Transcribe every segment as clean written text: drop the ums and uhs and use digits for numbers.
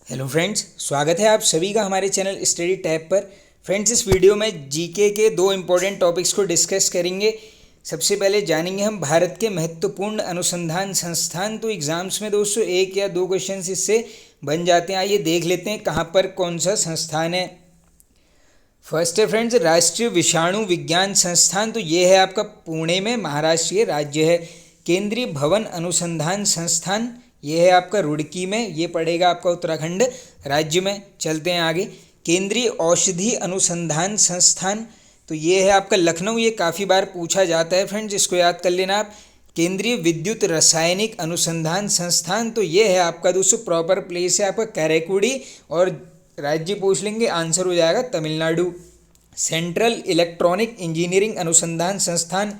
Hello friends, स्वागत है आप सभी का हमारे चैनल स्टडी टैब पर। फ्रेंड्स, इस वीडियो में जीके के दो इम्पोर्टेंट टॉपिक्स को डिस्कस करेंगे। सबसे पहले जानेंगे हम भारत के महत्वपूर्ण अनुसंधान संस्थान। तो एग्जाम्स में दोस्तों एक या दो क्वेश्चन इससे बन जाते हैं। आइए देख लेते हैं कहाँ पर कौन सा संस्थान है। फर्स्ट है फ्रेंड्स राष्ट्रीय विषाणु विज्ञान संस्थान। तो ये है आपका पुणे में, महाराष्ट्र के राज्य है। केंद्रीय भवन अनुसंधान संस्थान ये है आपका रुड़की में, ये पड़ेगा आपका उत्तराखंड राज्य में। चलते हैं आगे। केंद्रीय औषधि अनुसंधान संस्थान तो ये है आपका लखनऊ, ये काफ़ी बार पूछा जाता है फ्रेंड्स, इसको याद कर लेना आप। केंद्रीय विद्युत रासायनिक अनुसंधान संस्थान तो ये है आपका दोस्तों प्रॉपर प्लेस है आपका कैरेकुड़ी, और राज्य पूछ लेंगे आंसर हो जाएगा तमिलनाडु। सेंट्रल इलेक्ट्रॉनिक इंजीनियरिंग अनुसंधान संस्थान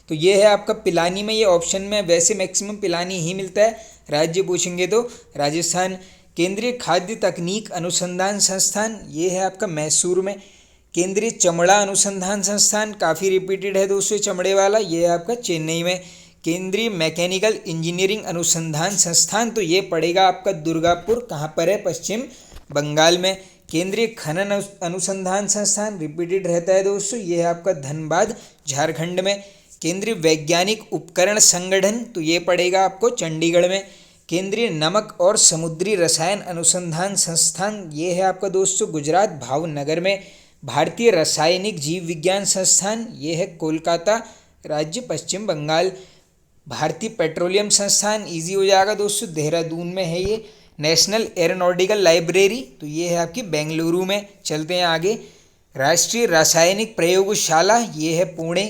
तो ये है आपका पिलानी में, ये ऑप्शन में वैसे मैक्सिमम पिलानी ही मिलता है, राज्य पूछेंगे तो राजस्थान। केंद्रीय खाद्य तकनीक अनुसंधान संस्थान ये है आपका मैसूर में। केंद्रीय चमड़ा अनुसंधान संस्थान काफ़ी रिपीटेड है दोस्तों चमड़े वाला, ये है आपका चेन्नई में। केंद्रीय मैकेनिकल इंजीनियरिंग अनुसंधान संस्थान तो ये पड़ेगा आपका दुर्गापुर, कहाँ पर है, पश्चिम बंगाल में। केंद्रीय खनन अनुसंधान संस्थान रिपीटेड रहता है दोस्तों, ये है आपका धनबाद झारखंड में। केंद्रीय वैज्ञानिक उपकरण संगठन तो ये पड़ेगा आपको चंडीगढ़ में। केंद्रीय नमक और समुद्री रसायन अनुसंधान संस्थान ये है आपका दोस्तों गुजरात भावनगर में। भारतीय रासायनिक जीव विज्ञान संस्थान ये है कोलकाता राज्य, पश्चिम बंगाल। भारतीय पेट्रोलियम संस्थान इजी हो जाएगा दोस्तों, देहरादून में है ये। नेशनल एरोनॉटिकल लाइब्रेरी तो ये है आपकी बेंगलुरु में। चलते हैं आगे। राष्ट्रीय रासायनिक प्रयोगशाला ये है पुणे।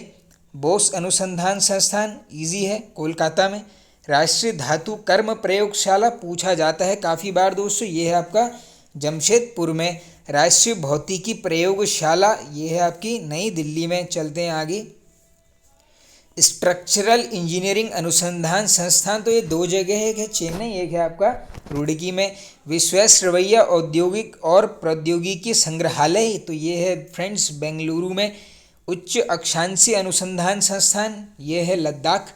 बोस अनुसंधान संस्थान इजी है, कोलकाता में। राष्ट्रीय धातु कर्म प्रयोगशाला पूछा जाता है काफ़ी बार दोस्तों, ये है आपका जमशेदपुर में। राष्ट्रीय भौतिकी प्रयोगशाला ये है आपकी नई दिल्ली में। चलते हैं आगे। स्ट्रक्चरल इंजीनियरिंग अनुसंधान संस्थान तो ये दो जगह है, एक है चेन्नई, एक है आपका रुड़की में। विश्वेश्वरैया औद्योगिक और प्रौद्योगिकी संग्रहालय तो ये है फ्रेंड्स बेंगलुरु में। उच्च अक्षांशीय अनुसंधान संस्थान ये है लद्दाख।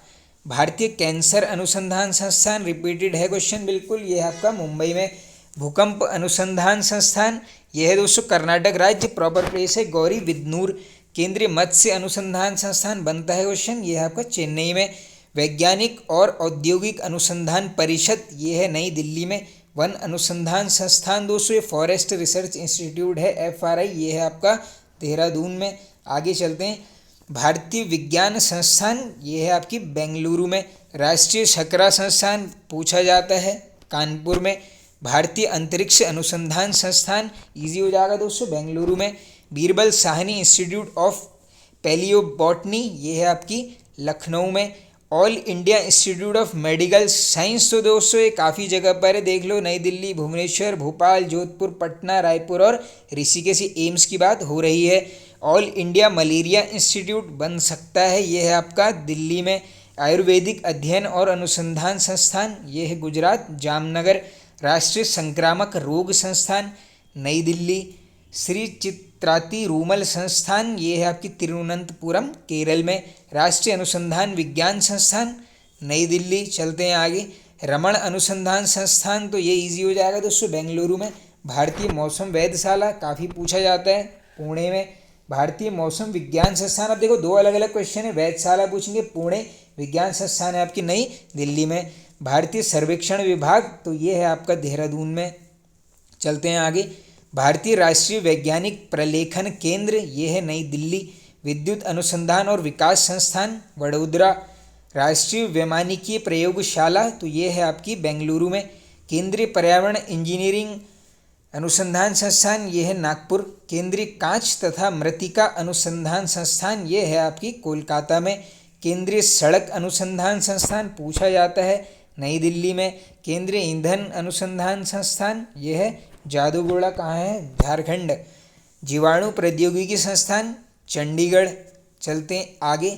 भारतीय कैंसर अनुसंधान संस्थान रिपीटेड है क्वेश्चन बिल्कुल, ये है आपका मुंबई में। भूकंप अनुसंधान संस्थान ये है दोस्तों कर्नाटक राज्य, प्रॉपर प्लेस है गौरी बिदनूर। केंद्रीय मत्स्य अनुसंधान संस्थान बनता है क्वेश्चन, ये है आपका चेन्नई में। वैज्ञानिक और औद्योगिक अनुसंधान परिषद ये है नई दिल्ली में। वन अनुसंधान संस्थान दोस्तों ये फॉरेस्ट रिसर्च इंस्टीट्यूट है, FRI, ये है आपका देहरादून में। आगे चलते हैं। भारतीय विज्ञान संस्थान ये है आपकी बेंगलुरु में। राष्ट्रीय शकरा संस्थान पूछा जाता है कानपुर में। भारतीय अंतरिक्ष अनुसंधान संस्थान इजी हो जाएगा दोस्तों बेंगलुरु में। Birbal Sahni institute of palaeobotany ये है आपकी लखनऊ में। All India institute of medical science तो दोस्तों ये काफ़ी जगह पर है, देख लो, नई दिल्ली, भुवनेश्वर, भोपाल, जोधपुर, पटना, रायपुर और ऋषिकेश, एम्स की बात हो रही है। ऑल इंडिया मलेरिया इंस्टीट्यूट बन सकता है, ये है आपका दिल्ली में। आयुर्वेदिक अध्ययन और अनुसंधान संस्थान ये है गुजरात, जामनगर। राष्ट्रीय संक्रामक रोग संस्थान नई दिल्ली। श्री चित्राती रूमल संस्थान ये है आपकी तिरुवनंतपुरम, केरल में। राष्ट्रीय अनुसंधान विज्ञान संस्थान नई दिल्ली। चलते हैं आगे। रमण अनुसंधान संस्थान तो ये इजी हो जाएगा दोस्तों बेंगलुरु में। भारतीय मौसम वेधशाला काफ़ी पूछा जाता है पुणे में। भारतीय मौसम विज्ञान संस्थान, अब देखो दो अलग अलग क्वेश्चन है, वेधशाला पूछेंगे पुणे, विज्ञान संस्थान है आपकी नई दिल्ली में। भारतीय सर्वेक्षण विभाग तो ये है आपका देहरादून में। चलते हैं आगे। भारतीय राष्ट्रीय वैज्ञानिक प्रलेखन केंद्र ये है नई दिल्ली। विद्युत अनुसंधान और विकास संस्थान वडोदरा। राष्ट्रीय वैमानिकीय प्रयोगशाला तो ये है आपकी बेंगलुरु में। केंद्रीय पर्यावरण इंजीनियरिंग अनुसंधान संस्थान ये है नागपुर। केंद्रीय कांच तथा मृत्तिका अनुसंधान संस्थान ये है आपकी कोलकाता में। केंद्रीय सड़क अनुसंधान संस्थान पूछा जाता है नई दिल्ली में। केंद्रीय ईंधन अनुसंधान संस्थान ये है जादूगोड़ा, कहाँ है, झारखंड। जीवाणु प्रौद्योगिकी संस्थान चंडीगढ़। चलते हैं आगे।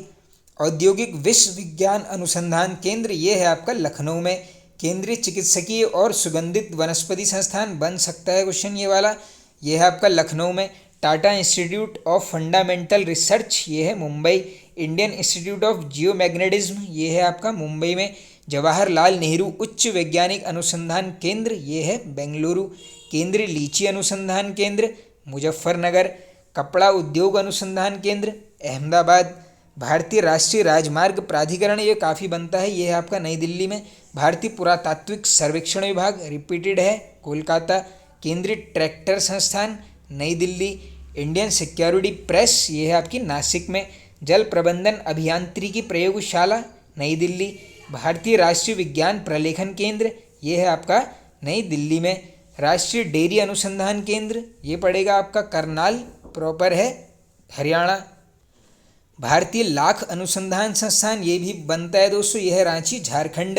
औद्योगिक विश्वविज्ञान अनुसंधान केंद्र ये है आपका लखनऊ में। केंद्रीय चिकित्सकीय और सुगंधित वनस्पति संस्थान बन सकता है क्वेश्चन ये वाला, ये है आपका लखनऊ में। Tata institute of fundamental research ये है मुंबई। इंडियन इंस्टीट्यूट ऑफ जियोमैग्नेटिज्म ये है आपका मुंबई में। जवाहरलाल नेहरू उच्च वैज्ञानिक अनुसंधान केंद्र, ये है बेंगलुरु। केंद्रीय लीची अनुसंधान केंद्र मुजफ्फरनगर। कपड़ा उद्योग अनुसंधान केंद्र अहमदाबाद। भारतीय राष्ट्रीय राजमार्ग प्राधिकरण, ये काफ़ी बनता है, ये है आपका नई दिल्ली में। भारतीय पुरातात्विक सर्वेक्षण विभाग रिपीटेड है कोलकाता। केंद्रीय ट्रैक्टर संस्थान नई दिल्ली। इंडियन सिक्योरिटी प्रेस, ये है आपकी नासिक में। जल प्रबंधन अभियांत्रिकी प्रयोगशाला नई दिल्ली। भारतीय राष्ट्रीय विज्ञान प्रलेखन केंद्र, ये है आपका नई दिल्ली में। राष्ट्रीय डेयरी अनुसंधान केंद्र, ये पड़ेगा आपका करनाल प्रॉपर है हरियाणा। भारतीय लाख अनुसंधान संस्थान, ये भी बनता है दोस्तों, यह है रांची झारखंड।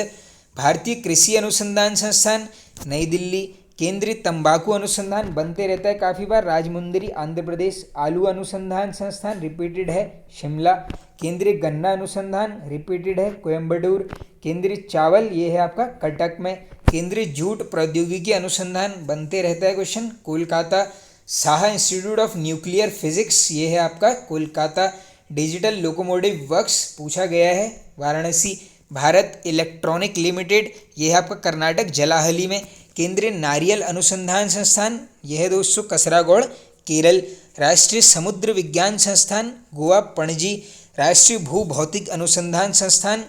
भारतीय कृषि अनुसंधान संस्थान नई दिल्ली। केंद्रीय तंबाकू अनुसंधान बनते रहता है काफ़ी बार, राजमुंदरी आंध्र प्रदेश। आलू अनुसंधान संस्थान रिपीटेड है शिमला। केंद्रीय गन्ना अनुसंधान रिपीटेड है कोयम्बटूर। केंद्रीय चावल, ये है आपका कटक में। केंद्रीय जूट प्रौद्योगिकी अनुसंधान बनते रहता है question Kolkata. Saha institute of nuclear physics, ये है आपका कोलकाता। डिजिटल लोकोमोटिव वर्क्स पूछा गया है वाराणसी। भारत इलेक्ट्रॉनिक लिमिटेड, ये है आपका कर्नाटक जलाहली में। केंद्रीय नारियल अनुसंधान संस्थान, यह है दोस्तों कसरागोड़ केरल। राष्ट्रीय समुद्र विज्ञान संस्थान गोवा पणजी। राष्ट्रीय भूभौतिक अनुसंधान संस्थान,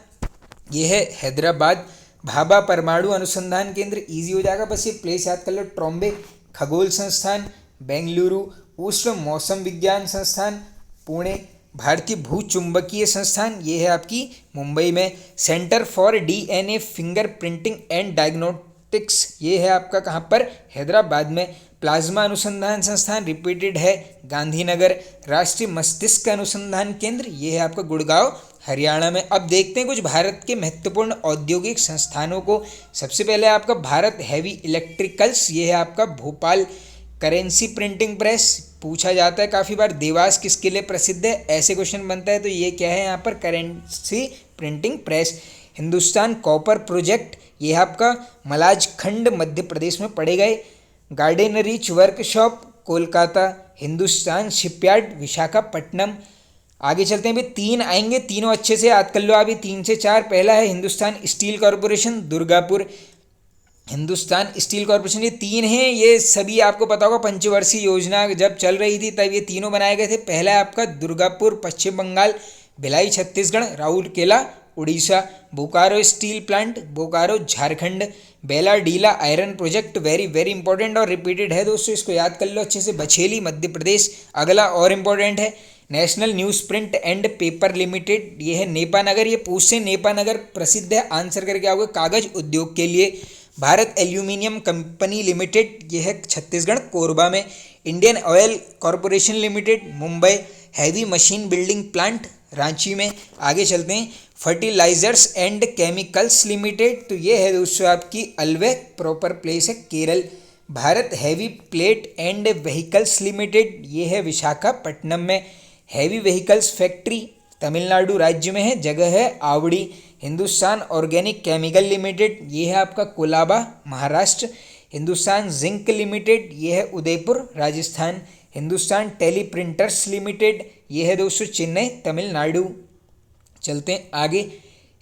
यह है हैदराबाद। भाभा परमाणु अनुसंधान केंद्र, इजी हो जाएगा, बस ये प्लेस याद कर लो, ट्रॉम्बे। खगोल संस्थान बेंगलुरु। उष्ण मौसम विज्ञान संस्थान पुणे। भारतीय भूचुंबकीय संस्थान, ये है आपकी मुंबई में। Centre for DNA finger printing and diagnostics, ये है आपका कहाँ पर, हैदराबाद में। प्लाज्मा अनुसंधान संस्थान रिपीटेड है गांधीनगर। राष्ट्रीय मस्तिष्क अनुसंधान केंद्र, ये है आपका गुड़गांव हरियाणा में। अब देखते हैं कुछ भारत के महत्वपूर्ण औद्योगिक संस्थानों को। सबसे पहले आपका भारत हैवी इलेक्ट्रिकल्स, ये है आपका भोपाल। करेंसी प्रिंटिंग प्रेस पूछा जाता है काफ़ी बार, देवास किसके लिए प्रसिद्ध है, ऐसे क्वेश्चन बनता है, तो ये क्या है यहाँ पर, currency printing press. Hindustan copper project, ये है आपका मलाजखंड मध्य प्रदेश में पड़ेगा। गार्डनरीच वर्कशॉप कोलकाता। हिंदुस्तान शिपयार्ड विशाखापट्टनम। आगे चलते हैं, भी 3 आएंगे, तीनों अच्छे से याद कर लो अभी, 3 से 4। पहला है Hindustan steel corporation Durgapur. Hindustan steel corporation, ये 3 हैं, ये सभी आपको पता होगा, पंचवर्षीय योजना जब चल रही थी तब ये तीनों बनाए गए थे। पहला है आपका Durgapur Paschim Bangal. Bhilai Chhattisgarh. Rourkela Orissa. Bokaro steel plant Bokaro Jharkhand. Bailadila iron project, very very important और रिपीटेड है दोस्तों, इसको याद कर लो अच्छे से, बछेली मध्य प्रदेश। अगला और इम्पोर्टेंट है national news print and paper limited, ये है नेपानगर। ये पूछते नेपानगर प्रसिद्ध है, आंसर करके आओगे, कागज उद्योग के लिए। भारत एल्यूमिनियम कंपनी लिमिटेड, ये है छत्तीसगढ़ कोरबा में। Indian oil corporation limited Mumbai. Heavy machine building plant Ranchi में। आगे चलते हैं, फर्टिलाइजर्स एंड केमिकल्स लिमिटेड, तो ये है दोस्तों आपकी अलवे, प्रॉपर प्लेस है Kerala. Bharat heavy plate and vehicles limited, ये है विशाखापट्टनम में। हैवी व्हीकल्स फैक्ट्री तमिलनाडु राज्य में है, जगह है Avadi. Hindustan organic chemical limited, ये है आपका कोलाबा महाराष्ट्र। हिंदुस्तान जिंक लिमिटेड, ये है Udaipur Rajasthan. Hindustan tele printers limited, ये है दोस्तों चेन्नई तमिलनाडु। चलते हैं आगे,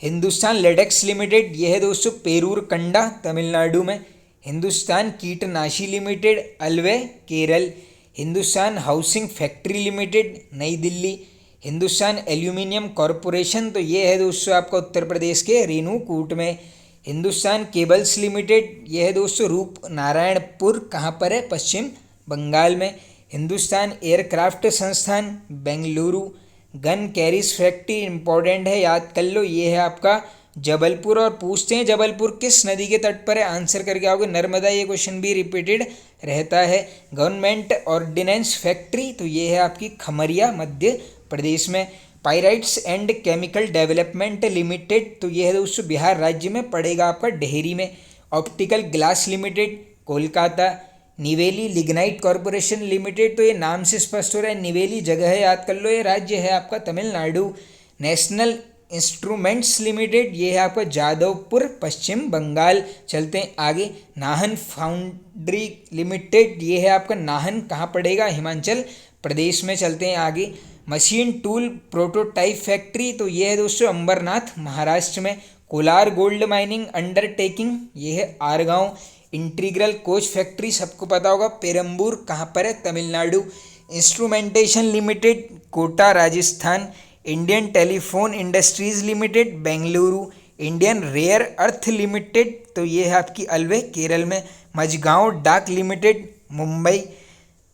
हिंदुस्तान लेटेक्स लिमिटेड, ये है दोस्तों पेरूर कंडा तमिलनाडु में। हिंदुस्तान कीटनाशी limited always Kerala. Hindustan housing factory limited नई दिल्ली। हिंदुस्तान एल्यूमिनियम कॉरपोरेशन, तो ये है दोस्तों आपका उत्तर प्रदेश के रेणुकूट में। हिंदुस्तान केबल्स लिमिटेड, ये है दोस्तों रूप नारायणपुर, कहाँ पर है, पश्चिम बंगाल में। हिंदुस्तान एयरक्राफ्ट संस्थान Bengaluru. Gun carriage factory important है, याद कर लो, ये है आपका जबलपुर। और पूछते हैं जबलपुर किस नदी के तट पर है, आंसर करके आओगे नर्मदा, ये क्वेश्चन भी रिपीटेड रहता है। गवर्नमेंट ऑर्डिनेंस फैक्ट्री, तो ये है आपकी खमरिया मध्य प्रदेश में। Pyrites and chemical development limited, तो ये है दोस्तों बिहार राज्य में पड़ेगा आपका डेहरी में। Optical glass limited Kolkata. Neyveli lignite corporation limited, तो ये नाम से स्पष्ट हो रहा है, निवेली जगह है, याद कर लो, ये राज्य है आपका तमिलनाडु। नेशनल इंस्ट्रूमेंट्स लिमिटेड, ये है आपका जादवपुर पश्चिम बंगाल। चलते हैं आगे, नाहन फाउंड्री लिमिटेड, ये है आपका नाहन, कहाँ पड़ेगा, हिमाचल प्रदेश में। चलते हैं आगे, मशीन टूल प्रोटोटाइप फैक्ट्री, तो ये है दोस्तों अंबरनाथ महाराष्ट्र में। कोलार गोल्ड माइनिंग अंडरटेकिंग, ये है आरगांव। इंटीग्रल कोच फैक्ट्री सबको पता होगा, पेरम्बूर कहाँ पर है, Tamil Nadu. Instrumentation limited, Kota Rajasthan. Indian telephone industries limited, Bengaluru. Indian rare earth limited, तो ये है आपकी अलवे, केरल में। Mazagaon dock limited, Mumbai.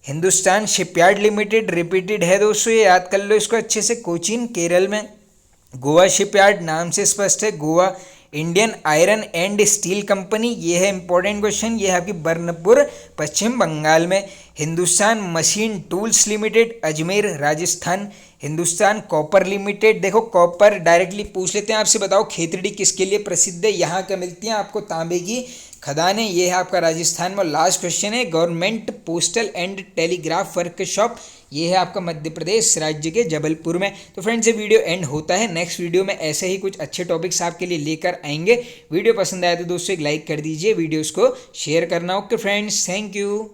Hindustan shipyard limited, repeated है दोस्तों, ये याद कर लो इसको अच्छे से, कोचीन, केरल में। गोवा शिपयार्ड नाम से स्पष्ट है, Goa. Indian iron and steel company, ये है इंपॉर्टेंट क्वेश्चन, ये है आपकी बर्नपुर, पश्चिम बंगाल में। Hindustan machine tools limited, Ajmer, Rajasthan. Hindustan copper limited, देखो कॉपर डायरेक्टली पूछ लेते हैं आपसे, बताओ खेतड़ी किसके लिए प्रसिद्ध है, यहाँ क्या मिलती हैं आपको, तांबे की खदानें, ये है आपका राजस्थान में। लास्ट क्वेश्चन है government postal and telegraph workshop, ये है आपका मध्य प्रदेश राज्य के जबलपुर में। तो फ्रेंड्स ये वीडियो एंड होता है, नेक्स्ट वीडियो में ऐसे ही कुछ अच्छे टॉपिक्स आपके लिए लेकर आएंगे। वीडियो पसंद आया तो दोस्तों एक लाइक कर दीजिए, वीडियोस को शेयर करना। Okay friends, thank you.